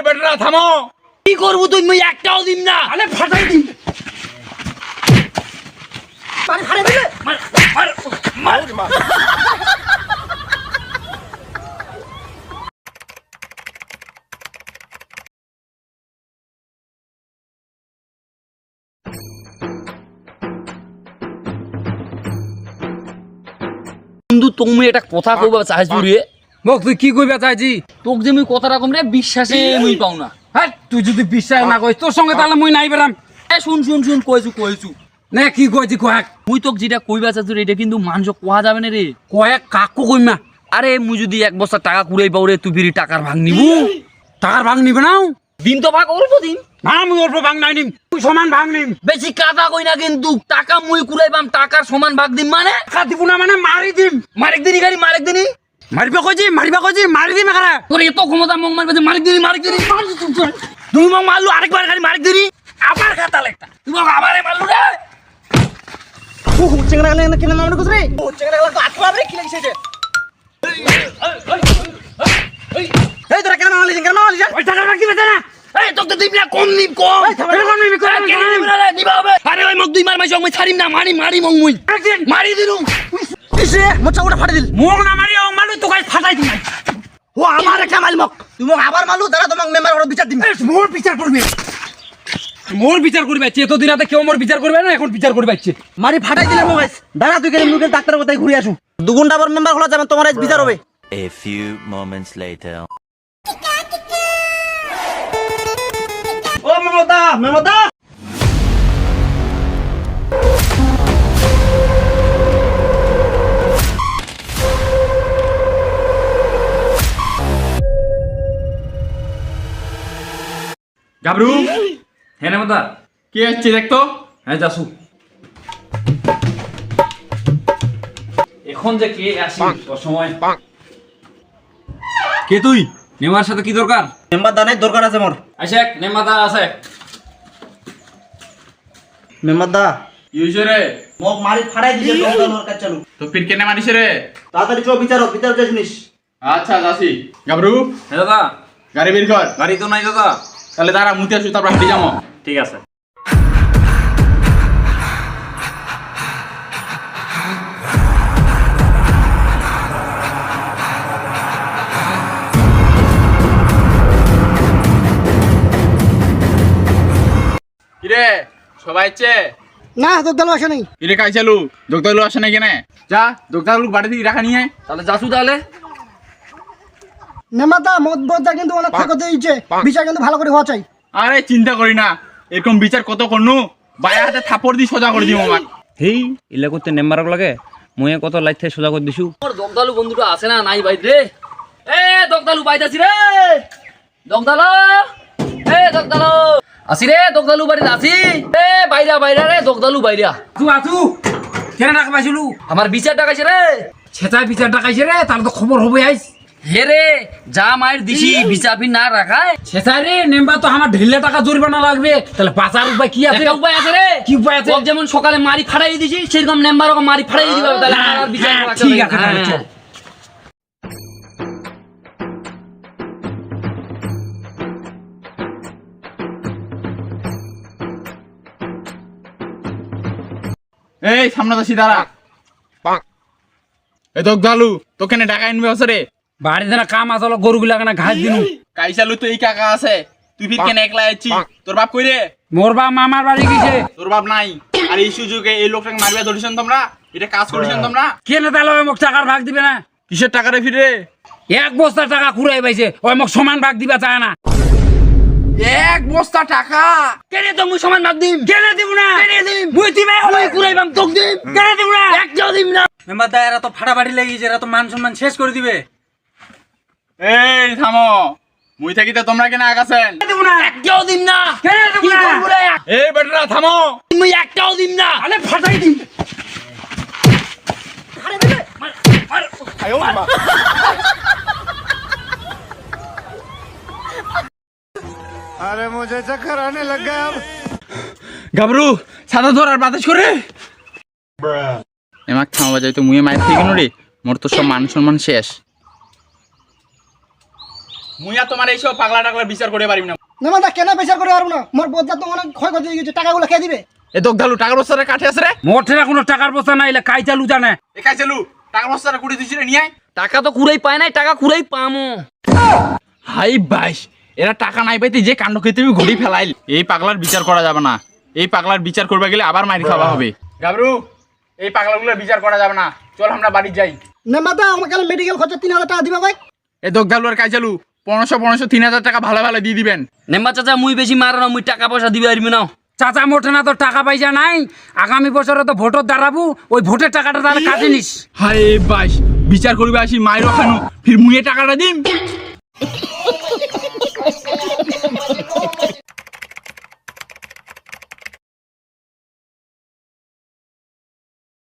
বেটা থামো। কি করবো তুমি একটাও দিম না। আরে ফাটাই দিম। মার ফাড়ে দিলে মার মার মার। বন্ধু তুমি এটা কথা কইবা চাইছু রে। মোক তুই কি কইবা চাইছি? তোক যে মুই কথাটা কম রে বিশ্বাসে মুই পাও না। হ্যাঁ তুই যদি বিশ্বাস না করিস তোর সঙ্গে তাহলে মুই নাই বেরাম। এ শুন কইছু না কি কইছি কয়েক মুই তোক যেটা কইবা চাইছু রে এটা কিন্তু মানুষ কোয়া যাবে না রে। কয়েক কাকু কইমা। আরে মুই যদি এক বস্তা টাকা কুড়াই পাও রে তুই ফিরি টাকার ভাগ নিবু। টাকার ভাগ নিবে নাও? দিন তো ভাগ অল্প দিন। না মুই অল্প ভাগ নাই নিম, তুই সমান ভাগ নিম। বেশি কাটা কই না কিন্তু টাকা মুই কুড়াই পাম টাকার সমান ভাগ দিম মানে টাকা দিব না মানে মারি দিম। মারেক দিনই গাড়ি মারেক দিনই মারিবা কইছি মারি দিম এখানে। তোর এত ক্ষমতা মং মারবে যে মারেক দিনই তুমি মং মারলু আরেকবার গাড়ি মারেক দিনই আবার খাতা লেখতা তুমি মং আমারে মারলু রে। চেংড়া গেলে কিনা মামনে কুছরে ও চেংড়া গেলে তো আটকা আবরে কি লাগিছে যে এই তোরা কেন মারলি যা ওই টাকা রাখি বেটা না। এই তোক তো দিম না কম নিম কম কম নিবি, কম নিবি, কম নিবি। নিবা হবে। আরে ওই মগ দুই মার মাইছ মই ছাড়িম না মারি মং মুই একদিন মারি দিলুম। ইসে মোচা ওটা ফাটে দিল মোক না মারি ও মারু তো গাই ফাটাই দিম। ও আমার একটা মাল মক তুমি আবার মারলু তারা তোমাক মেম্বার করে বিচার দিম। মোর বিচার করবি, মোর বিচার করবি আইছে। এত দিন আতে কেউ মোর বিচার করবে না, এখন বিচার করবি আইছে। মারি ফাটাই দিলে মোবাইল দাঁড়া তুই গেলে মুকে ডাক্তারের কথাই ঘুরে আসু 2 ঘন্টা পর মেম্বার হলো যাবেন তোমার আজ বিচার হবে। A few moments later. ও মেমতা গাবরু হ্যাঁ না মতা কে আসছে দেখতো? হ্যাঁ যাসু। এখন যে কে আসি তোর সময় কে তুই? নেমার সাথে কি দরকার? মেম্বার দানাই দরকার আছে মোর। আইছে নেমাদা আছে। মেম্বার দা কি হইছে রে? মোক মারি ফাটাই দিলে দরকার ওর কাছে চালু তো ফির কেনে মারিছে রে? তাড়াতাড়ি চো বিচার যে শুনিস। আচ্ছা যাসি। গাবরু হ্যাঁ দাদা। গাড়ি বের কর। গাড়ি তো নাই দাদা। তাহলে দাঁড়া মুতে আসু তারপর হাঁটি যাবো। ঠিক আছে। কিরে সবাই আইছে? না তো দল আসে নাই। কিরে কাইছালু দোকতালু আসে নাই কেনে? যা দোকতালু বাড়ি থেকে রাখা নিয়ে আয়। তাহলে যাসু তাহলে মেম্বার দা মত বদা কিন্তু অনেক ফাঁকতে দিয়েছে বিচার কিন্তু ভালো করে হওয়া চাই। আরে চিন্তা করি না, এরকম বিচার কত করনু বায়া হাতে থাপড় দি সোজা করে দিব আমাক। হেই ইলা করতে নেম্বারক লাগে মুয়ে কত লাইট থেকে সোজা করে দিছু। তোর দগদালু বন্ধুটা আছে না নাই বাইত রে? এ দগদালু বাইতাছি রে দগদালু দগদালু আসি রে দগদালু বাড়িতে আসি। এ বাইরা রে দগদালু বাইরা তুই আতু কেন টাকা পাইছিলু? আমার বিচার ডাকাইছে রে। ছেঁচায় বিচার টাকাইছে রে, তাহলে তো খবর হবে আইস। হে রে যা মায়ের দিছি বিচাপি না রাখায় ছেঁচায় রে নেম্বা তো আমার ঢিলে টাকা জরিমানা লাগবে, তাহলে বাঁচার উপায় কি আছে? একটা উপায় আছে রে। কি উপায় আছে? ওক যেমন সকালে মারি ফাড়াই দিছি সেরকম নেম্বারও মারি ফাড়াই দিতে হবে, তাহলে আমার আর বিচার হ্যাঁ, করা ঠিক চলে। আছে, তাহলে চল। এই সামনে তো সিধারা এ দোকতালু তো কেনে টাকা আনবে আছে রে? বাড়িতে না কাম আসলো গরুগুলা কেনা ঘাস দিনু। কাইছালু তো এই কাকা আছে, তুই ফির কেনে একলা আইছি? তোর বাপ কই রে? মোর বা মামার বাড়ি গেছে। তোর বাপ নাই। আর এই সুযোগে এই লোকটাকে মারবে ধরেছেন তোমরা? এটা কাজ করেছেন তোমরা? কেন তাহলে ওই মোক টাকার ভাগ দিবে না? কিসের টাকা রে ফিরে? 1 বস্তা টাকা কুড়াই পাইছে, ওই মোক সমান ভাগ দিবা চায় না। 1 বস্তা টাকা? কেনে তো মুই সমান ভাগ দিম। কেন দিব না? কেনে দিম মুই দিবে মুই কুড়াইবাম তোক দিম। কেন দিব না? একটাও দিম না। মেম্বার দা এরা তো ফাটাফাটি লেগেছে, এরা তো মান সম্মান শেষ করে দিবে। এই থামো, মুই থাকি তো তোমরা কেন আগাছেন? দিব না? একটাও দিম না। কেন দিব কি না? করবো রে? এই বেটারা থামো। মুই একটাও দিম না। আরে ফাটাই দিম। গাবরু সাদা ধর আর বাতাস করে এমাক থামা যাই তো মুয়ে মাইর থেকে রে, মোর তো সব মান সম্মান শেষ। মুইয়া তোমার এইসব পাগলা টাগলা বিচার করে পারিম না। নেমাদা কেন বিচার করে পারবো না? মোর বদলা তো অনেক ক্ষয়ক্ষতি হয়ে গেছে, টাকাগুলো খেয়ে দিবে। এ দোকদালু টাকার বস্তাটা কাঠে আছে রে। মোর ঠেলা কোনো টাকার বস্তা নাই, এলে কাই চালু জানে। এ কাই চালু টাকার বস্তাটা কুড়ি দিছি রে, নিয়ে আয়। টাকা তো কুড়াই পায় নাই, টাকা কুড়াই পামো। হাই বাইশ, এরা টাকা নাই পাইতে যে কাণ্ড খেতে ঘড়ি ফেলাইল। এই পাগলার বিচার করা যাবে না, এই পাগলার বিচার করবে গেলে আবার মাইর খাওয়া হবে। গাবরু, এই পাগলাগুলোর বিচার করা যাবে না, চল আমরা বাড়ি যাই। নেমাদা আমাকে মেডিকেল খরচা 3000 টাকা দিবে ভাই। এ দোকদালু আর কাই চালু 1500 3000 টাকা ভালো ভালো দিয়ে দিবেন। নেম্বা চাচা মুই বেশি মারো না, মুই টাকা পয়সা দিবে আরবি না। চাচা মোটে না তো টাকা পয়সা নাই, আগামী বছরে তো ভোটত দাঁড়াবো, ওই ভোটের টাকাটা তাহলে কাটে নিস। হাই বাইশ, বিচার করবে আসি মায়ের ওখানো, ফির মুয়ে টাকাটা দিম।